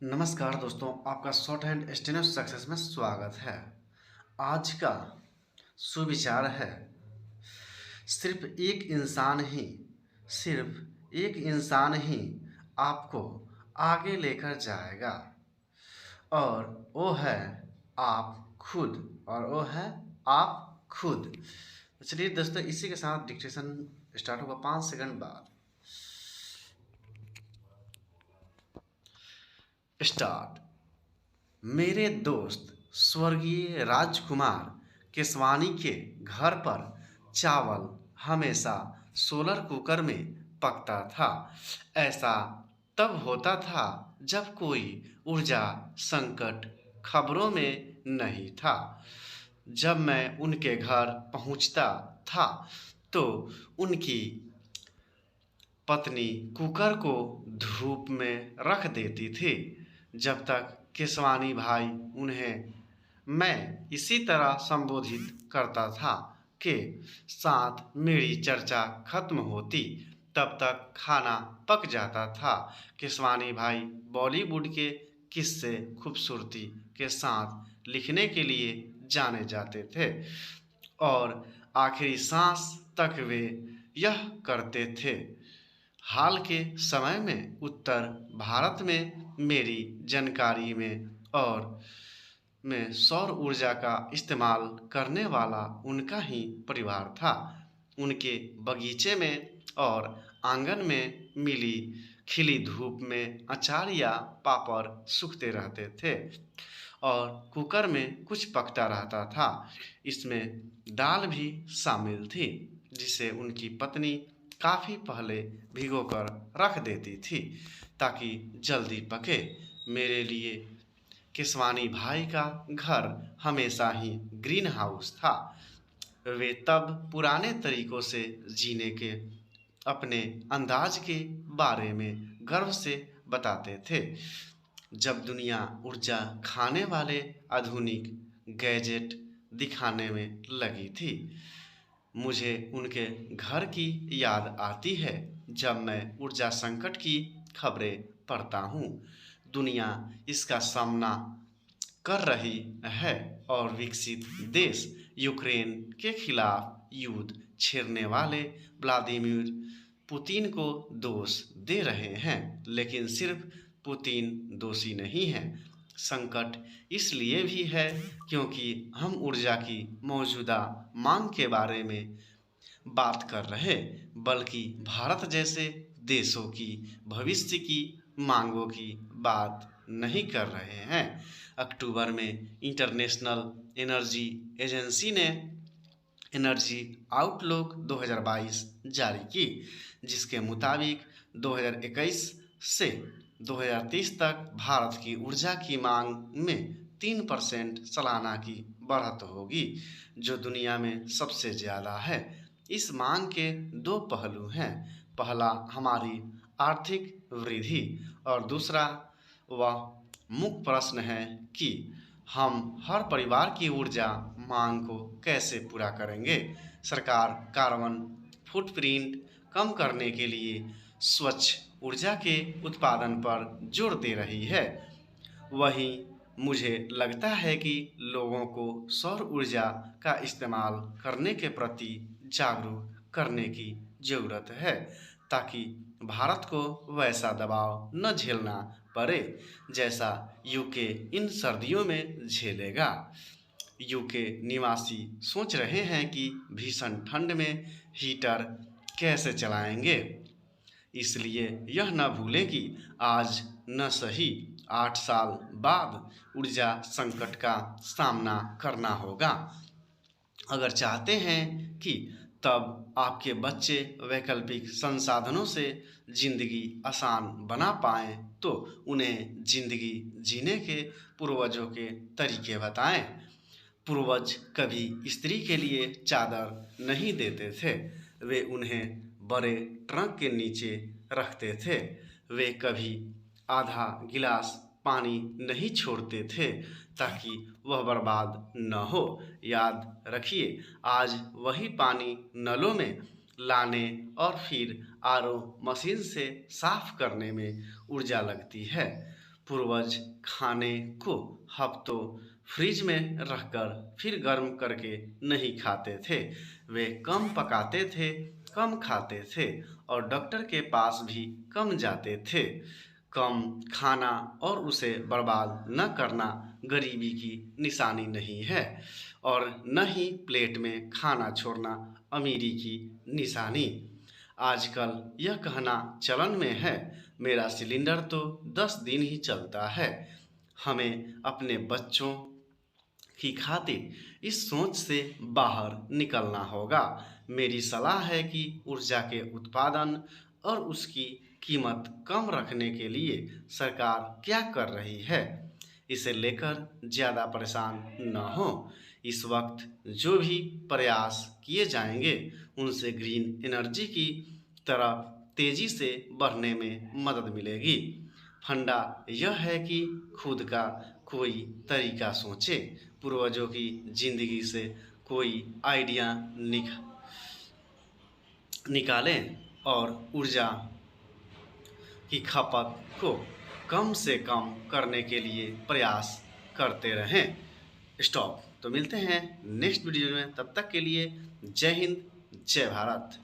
नमस्कार दोस्तों, आपका शॉर्ट हैंड स्टेनो सक्सेस में स्वागत है। आज का सुविचार है, सिर्फ एक इंसान ही सिर्फ एक इंसान ही आपको आगे लेकर जाएगा और वो है आप खुद और वो है आप खुद। चलिए दोस्तों, इसी के साथ डिक्टेशन स्टार्ट होगा 5 सेकंड बाद। स्टार्ट। मेरे दोस्त स्वर्गीय राजकुमार केसवानी के घर पर चावल हमेशा सोलर कुकर में पकता था। ऐसा तब होता था जब कोई ऊर्जा संकट खबरों में नहीं था। जब मैं उनके घर पहुंचता था तो उनकी पत्नी कुकर को धूप में रख देती थी। जब तक केसवानी भाई उन्हें मैं इसी तरह संबोधित करता था के साथ मेरी चर्चा खत्म होती, तब तक खाना पक जाता था। केसवानी भाई बॉलीवुड के किस्से खूबसूरती के साथ लिखने के लिए जाने जाते थे और आखिरी सांस तक वे यह करते थे। हाल के समय में उत्तर भारत में मेरी जानकारी में सौर ऊर्जा का इस्तेमाल करने वाला उनका ही परिवार था। उनके बगीचे में और आंगन में मिली खिली धूप में अचार या पापड़ सूखते रहते थे और कुकर में कुछ पकता रहता था। इसमें दाल भी शामिल थी जिसे उनकी पत्नी काफ़ी पहले भिगोकर रख देती थी ताकि जल्दी पके। मेरे लिए केसवानी भाई का घर हमेशा ही ग्रीन हाउस था। वे तब पुराने तरीकों से जीने के अपने अंदाज के बारे में गर्व से बताते थे। जब दुनिया ऊर्जा खाने वाले आधुनिक गैजेट दिखाने में लगी थी, मुझे उनके घर की याद आती है। जब मैं ऊर्जा संकट की खबरें पढ़ता हूँ, दुनिया इसका सामना कर रही है और विकसित देश यूक्रेन के खिलाफ युद्ध छेड़ने वाले व्लादिमीर पुतिन को दोष दे रहे हैं, लेकिन सिर्फ पुतिन दोषी नहीं है। संकट इसलिए भी है क्योंकि हम ऊर्जा की मौजूदा मांग के बारे में बात कर रहे, बल्कि भारत जैसे देशों की भविष्य की मांगों की बात नहीं कर रहे हैं। अक्टूबर में इंटरनेशनल एनर्जी एजेंसी ने एनर्जी आउटलुक 2022 जारी की, जिसके मुताबिक 2021 से 2030 तक भारत की ऊर्जा की मांग में 3% सालाना की बढ़त होगी, जो दुनिया में सबसे ज़्यादा है। इस मांग के दो पहलू हैं। पहला हमारी आर्थिक वृद्धि और दूसरा वह मुख्य प्रश्न है कि हम हर परिवार की ऊर्जा मांग को कैसे पूरा करेंगे। सरकार कार्बन फुटप्रिंट कम करने के लिए स्वच्छ ऊर्जा के उत्पादन पर जोर दे रही है। वहीं मुझे लगता है कि लोगों को सौर ऊर्जा का इस्तेमाल करने के प्रति जागरूक करने की ज़रूरत है ताकि भारत को वैसा दबाव न झेलना पड़े जैसा यूके इन सर्दियों में झेलेगा। यूके निवासी सोच रहे हैं कि भीषण ठंड में हीटर कैसे चलाएंगे, इसलिए यह न भूलें कि आज न सही 8 साल बाद ऊर्जा संकट का सामना करना होगा। अगर चाहते हैं कि तब आपके बच्चे वैकल्पिक संसाधनों से ज़िंदगी आसान बना पाएं, तो उन्हें ज़िंदगी जीने के पूर्वजों के तरीके बताएं। पूर्वज कभी स्त्री के लिए चादर नहीं देते थे, वे उन्हें बड़े ट्रक के नीचे रखते थे। वे कभी आधा गिलास पानी नहीं छोड़ते थे ताकि वह बर्बाद न हो। याद रखिए, आज वही पानी नलों में लाने और फिर आरओ मशीन से साफ करने में ऊर्जा लगती है। पूर्वज खाने को हफ्तों फ्रिज में रखकर फिर गर्म करके नहीं खाते थे। वे कम पकाते थे, कम खाते थे और डॉक्टर के पास भी कम जाते थे। कम खाना और उसे बर्बाद न करना गरीबी की निशानी नहीं है और न ही प्लेट में खाना छोड़ना अमीरी की निशानी। आजकल यह कहना चलन में है, मेरा सिलेंडर तो 10 दिन ही चलता है। हमें अपने बच्चों की खातिर इस सोच से बाहर निकलना होगा। मेरी सलाह है कि ऊर्जा के उत्पादन और उसकी कीमत कम रखने के लिए सरकार क्या कर रही है, इसे लेकर ज़्यादा परेशान न हो। इस वक्त जो भी प्रयास किए जाएंगे उनसे ग्रीन एनर्जी की तरफ तेज़ी से बढ़ने में मदद मिलेगी। फंडा यह है कि खुद का कोई तरीका सोचें, पूर्वजों की जिंदगी से कोई आइडिया निकालें और ऊर्जा की खपत को कम से कम करने के लिए प्रयास करते रहें। स्टॉप। तो मिलते हैं नेक्स्ट वीडियो में, तब तक के लिए जय हिंद, जय भारत।